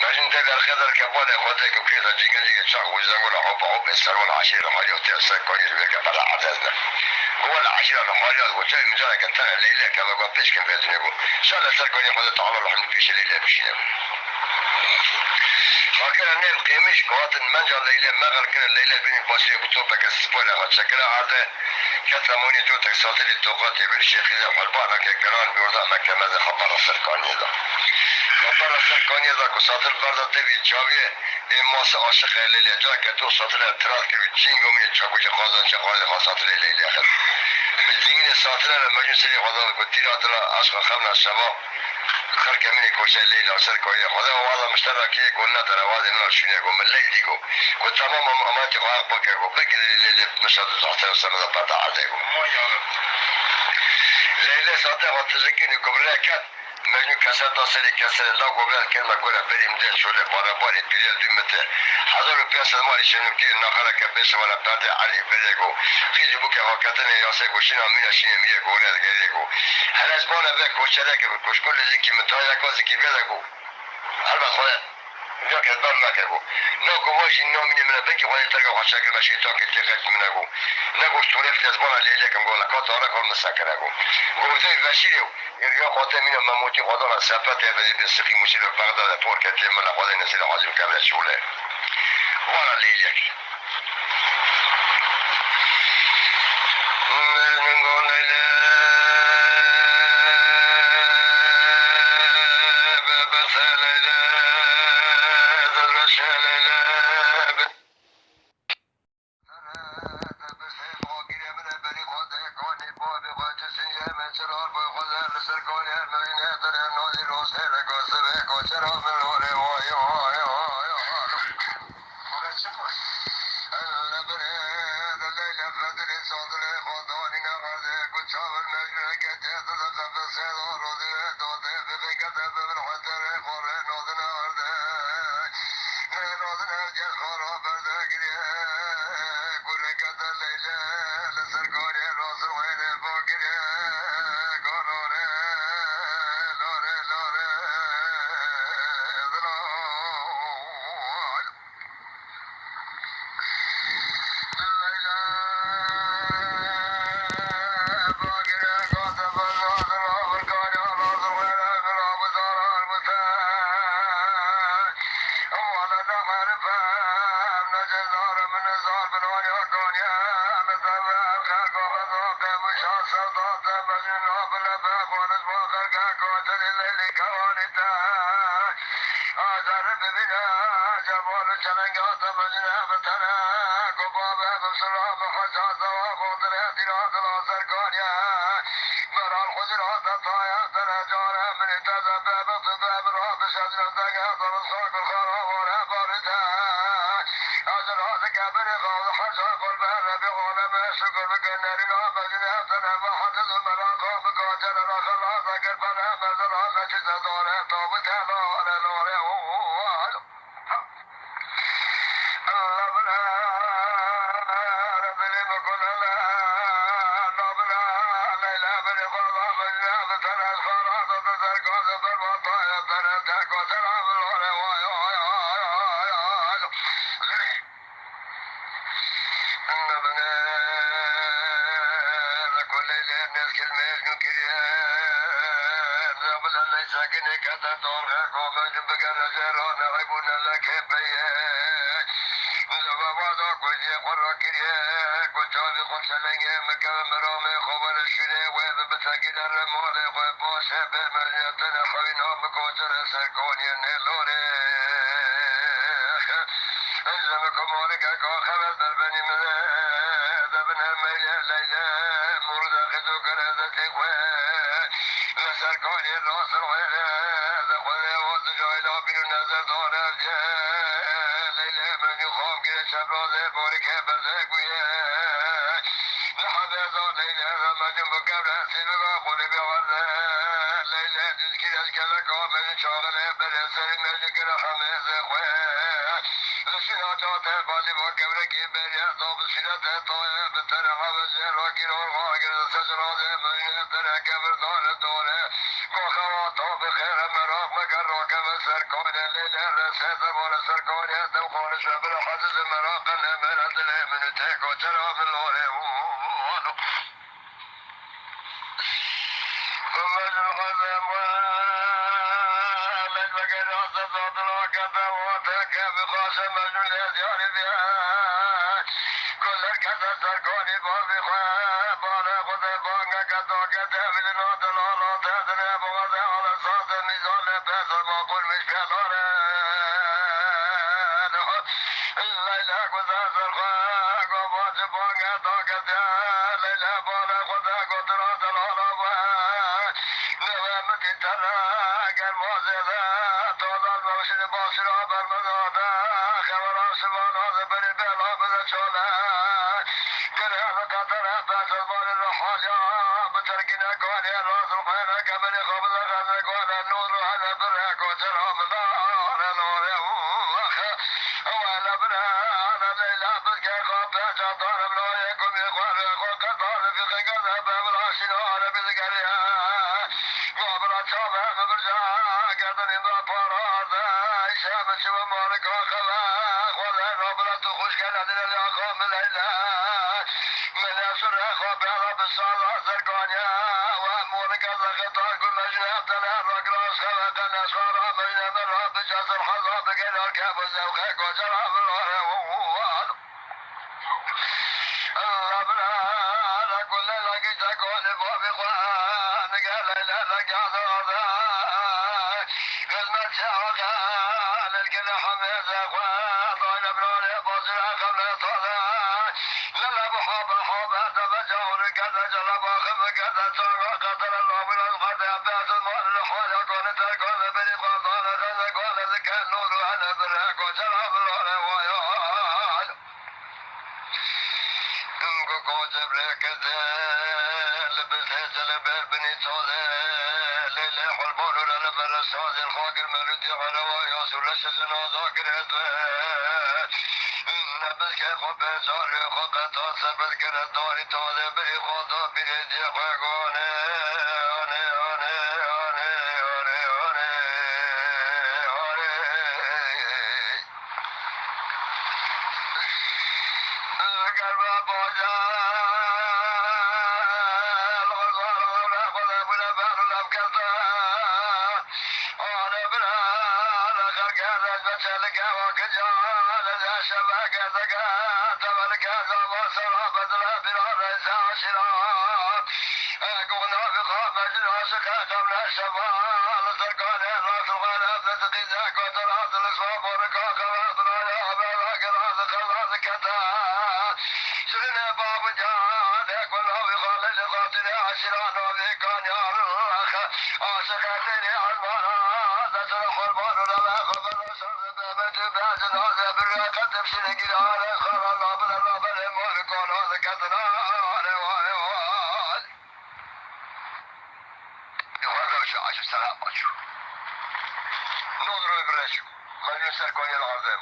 مجنون در خدر كبار خدك وكذا جيجا شاق وزنقول حب السر والعشيرة الحالية وتأثر كوني بيرجع بلا عددنا هو العشيرة الحالية وجاي من جالك انت الليلة كما قلت بيش كم بيت نقول شال السر كوني خد تعالى الحمد فيش الليلة بشينا فكر نيل قيمش قوات منجا الليلة مغل كده الليلة بين باشي بتوبك السبويلة خد شكلها عادة كثموني توتك ساطر التوقات يبين الشيخ إذا حلبانا كجران بيوضع مكة خبر السر كوني ده خبر سرکانی دا کو ساتل بردا تبی چاویه این ماس عاشق لیلی جا که تو ساتل اعتراض کردی جینگو می چاکو چه خواهد چه خواهد ساتل لیلی آخر بزینگ ساتل مجنون سری خدا کو تیرا تلا عشق خمنا شبا خر کمینی کوچه لیلی سرکانی خدا وعده مشترکی گل نداره وعده من شونه گو من لیلی گو کو تمام امانتی خواهد بکر گو بکی لیلی مشهد زحتر سمدا بردا عرضه گو لیلی ساتل وقت تزکینی کبره کرد مجنون کسر داسری کسر لا گوبلت کلمه گوره بریم ده شوله بارا باری پیره دوی مته 1500 مالی شنیم که نخره که بشه ولا پرده علی بره گو خیزی بو که حاکتن یاسه گوشین آمین شینه میره گوره گره گو هر از بانه به کوچره که کشکل زیکی متای کازی که بیده گو البته خودت یا که بر نکرد نه کوچی نامینه من بنک خودت ترک خود شکل ماشین تا که تیغت من نگو نگو شورف از بانه لیلی کم گو لکات آره کل مسکر نگو گوزه وشیلو یا خاتمین مموتی خدا را سفت بدید سخی مشیر بغداد پور کتی من خدا نسیل حاضر کرده شوله وارا لیلی ليلة رسالة بولا سركوني أدم قول شاب الحدث مراقا من أدلي من تيك وترى في الوري ثم الغزم ومن بقيت أصدت الوقت وتك بخاصة مجنون يزيار بيان كل الكذا سركوني بابي خواب بانا خذ بانك كدو كتاب لنوت الأولو تدري بغضي على صوت ميزان بس المقول مش في دارين الليلة قزاز الخاق وباج بانك دوكت ليلة بانا خذ قدرات الأولو نوامك تراك المعززة توضع الموشد باصر عبر مزادا خبر عصبان هذا بني بيلا بذا شولان قل هذا قدر أباس البال الرحال يا بتركنا قواني الراس الخير كمني خبز غزك ولا النور هذا برهك وترام دار النور ولا برهان الليلة بسكي خبز دار بلا يكم يخوان وقد دار في قنقذ باب العشر على بذكريا وابرا شابه ببرجا قدني ما فرادا شامس ومالك وخلاق ولا ربنا تخش كالدنا الياقام الليلة من يسر اخوة بيضا بالصلاة زرقانيا وامورك الزخطان كل مجنب تنهرك راس خلق النسوار مجنب من رب جسر حظا بقيل الكاف الزوخيك وجرى بالغرب الله بلا كل لقيت كل بابي خوانك ليلة لك عذابا خدمة شاقا للكل حميد اخوان طاين براني بصر خمنا طالا للا بحابة حابة تبجعور كذا جلب اخف كذا ساقا قتل الله من الخد عباس المال الحال يكون تكون بني خالدان خذا قول ذكا النور على برهك وشراب الله ويان كوجب لك لبس جلبال بني صوزي ليلة حلبون ولا بلا صوزي الخاك المرودي على وياس ولا شجنا ذاكر هدوات نبس كي خوب جاري خوك تاسر بس كر داري تازي بري خوضا بريدي خوكوني آني آني آني آني آني آني قلبا بوجا سرنا باب جانك والله يخلي لخاطري عشران وذيكان يا الله عاشقتني عالمرا تسرح المال ولا خبر بابد بعزن هذا بالراقة تمشي لقي على خر الله بلا الله بلا مالك هذا كتنا على وعلى وعلى والله شو عجب سلام شو نضرب برشو ما ينسر كوني العظيم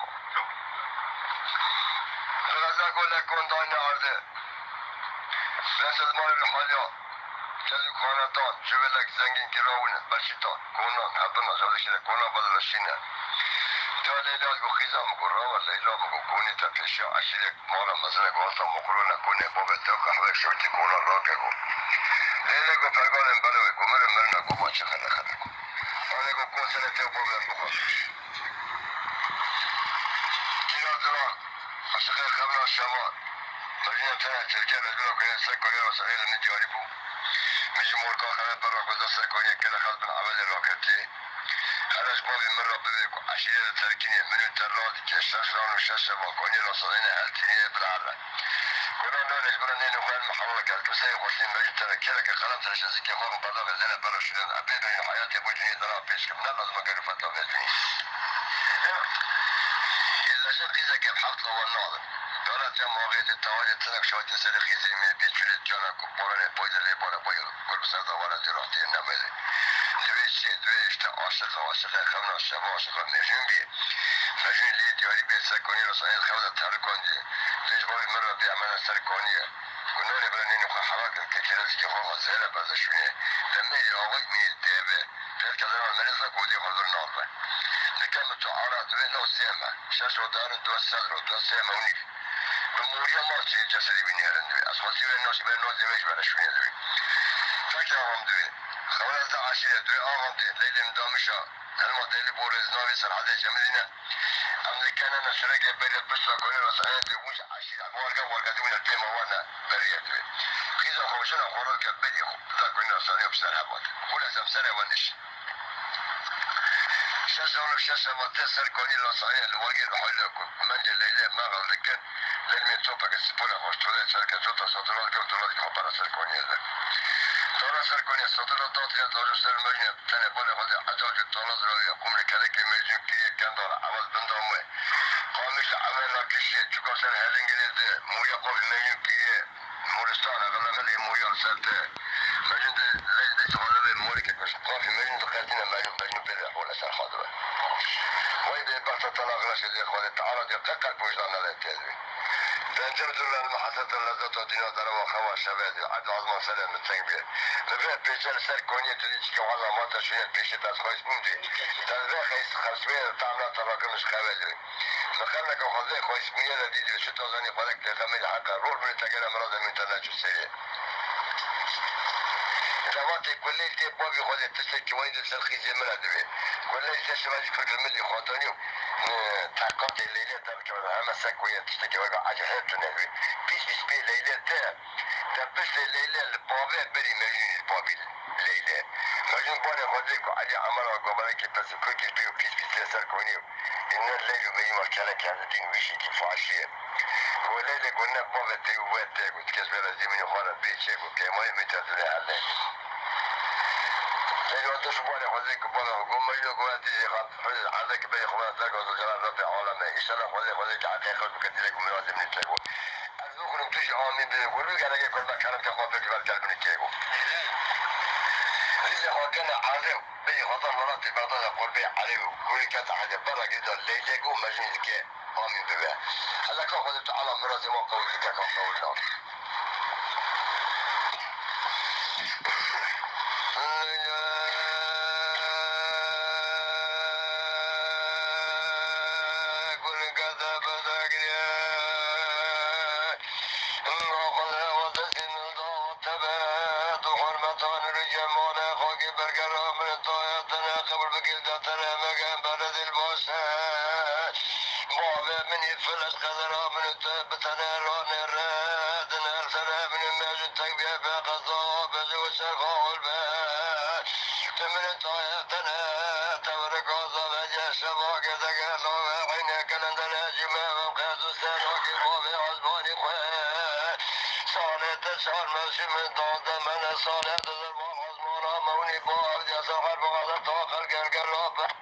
غزا اقول لك كون داين عرضه رسد مال الحاليات جزي خانتان شوف لك زنگين كراونه برشيتان كونان حبنا جوزك شده كونان بدل الشينه دا ليلات گو خيزا مگو راوه ليلا مگو كوني تفلشا عشيلك مالا مثلا قواتا مقرونه كونه بابا توقع حوك شوتي كونان راكه گو ليلا گو فرقان بلوه گو مرنا گو باچه خلق خلق گو آنه گو كون سنه تو بابا بخوش كينا زلان عشقه خبنا الشمال مجنون تنه تركيا رجولا كونه سكوني وسعيل النجاري بو ميجي موركا خلق برا قوزا سكوني كده خلق من عمل الراكتي خرج بابي مرة بذيك عشيرة تركيني منو تراد كشاشران وشاشة باكوني رصدين هالتينية بالعرة كنا نونج كنا نينو خوان محاولة كانت كسي خوشين مجد تركيلك خلام ترشازيك يخوان برداغ الزينة برا شدين أبيد من حياتي ابو جنيه درا بيش كمنا لازم اقروا فتلة بيتني إذا شقيزة كيف حفظ له الناظر دولت يا مواغيت التوالي تنك شوات يسالي خيزي من بيت شلت جانا كباراني بويد اللي بارا بويد كل بسرطة وانا ديراتي النمالي دويش دويش تا عاشقه خمنا الشبا عاشقه مجنون بيه مجنون ليه دياري بيت سرکانی رسانه خواه تحرکان دی لیش بابی مرة بیعمل سرکانیه گناهی برای نینو خواه حواک الکتیرازی که خواه زهره بازشونه لما یلی آقای میل دیبه پیل کذان المریض کودی حضور نالبه كم تعارض بين نوسيما شاشة دار دو السدر دو سيما ونيف بموجة ما تشي جسدي بني هلندوي أصواتي بين الناس بين الناس دميش بلا شوية دوي تاكي آغام دوي خولا دا عشية دوي آغام دوي ليلي مدامشا هلما ديلي بورز ناوي سرحدة جمدينة أمريكانا نسرقة بريد بسلا كوني رسعية دوي وش عشية ورقة دوي البيما وانا بريد دوي خيزا خوشنا خورو كبدي دا كوني رسعية بسرحة بات ولا سمسرة ونش شاشة ما تسر كوني رسعية الواقع بحولكم منجل ليلة ما غلقن للمي توبك السبولة واشتولي شركة جوتا صدرات كم دولار كحبارة سركوني هذا دولار سركوني صدرات دوتي دوجو سر مجنة تاني بالي خذي عجاج الدولار ذرا يقوم لكذلك ميجن كي كان دولار عوض بندامه قامش عمل كشي تشوكا سر هالإنجليز مويا قوي ميجن كي مورستان أغلى ملي مويا سرته ميجن ليش دي شغالة موريك مش قافي ميجن دقيقتين ميجن بيرح ولا سر خاطره وإذا بقى تطلق رشد يا إخواني تعرض يققل بوجدان على التلوي تنجم دول المحطات اللذات ودينا دروا خوا شبادي عد عظمان سلام من تنبيه لبقى بيشال سر كونية تديش كوالا ماتا شوية بيشي تاس خويس بومدي تنبيه خيس خرسوية تعمل طبقة مش خوالي مخلنك وخذي خويس بوية لديدي وشتو زاني خلق تغمي حقا رول من تقرى مرضى من تناجو السريع جواتي كل اللي بابي خذ تسلك وين تسلخي زي من هذوي كل اللي تسمع فكر ملي خاطرني تعقد الليله تركب انا سكويه تسلك وقع عجهات تنوي بيس بي الليله تبس الليله البابي بري مجنون البابي الليله مجنون بابي خذك علي عمر وقبلك بس كل بي وكيس بيسر كوني ان الليل ما يمكنك هذا دين وشي كيف عشيه وليله كنا بابي تيوات تاكل كسب لازم يخرب بيتك وكما متدري عليه لأنه أنت شو بالي خذيك بالله قوم مجنون قوم تيجي خذ عندك بين إخوانك تلقى وزجران ربي عالمه إن شاء الله خذيك حقيقة بكتيرك ومرازم نتلاقوا أذوقهم تيجي آمين بيقولوا لك أنا كل ما كلام كخوفك بالكلب نتلاقوا إذا خاكنا عارف بين خطر مرات بعضنا قلبي عليه كل كات حاجة برا كده الليلة قوم مجنون كي آمين بيه هلا كأخذت على مرازم وقولك كقولنا فلس قدر من بتنا ران الراد نرسل من المجد تقبيه بقضاء بزو سرخول بات تمن طايتنا تورك وضب جسباك ذكر عينك لندنا جماع وقاد سنوك بابي عزباني خواه صالة سال مسلم ضاد من صالة ضربان عزمانا موني باب جسر بغض طاقل قرقر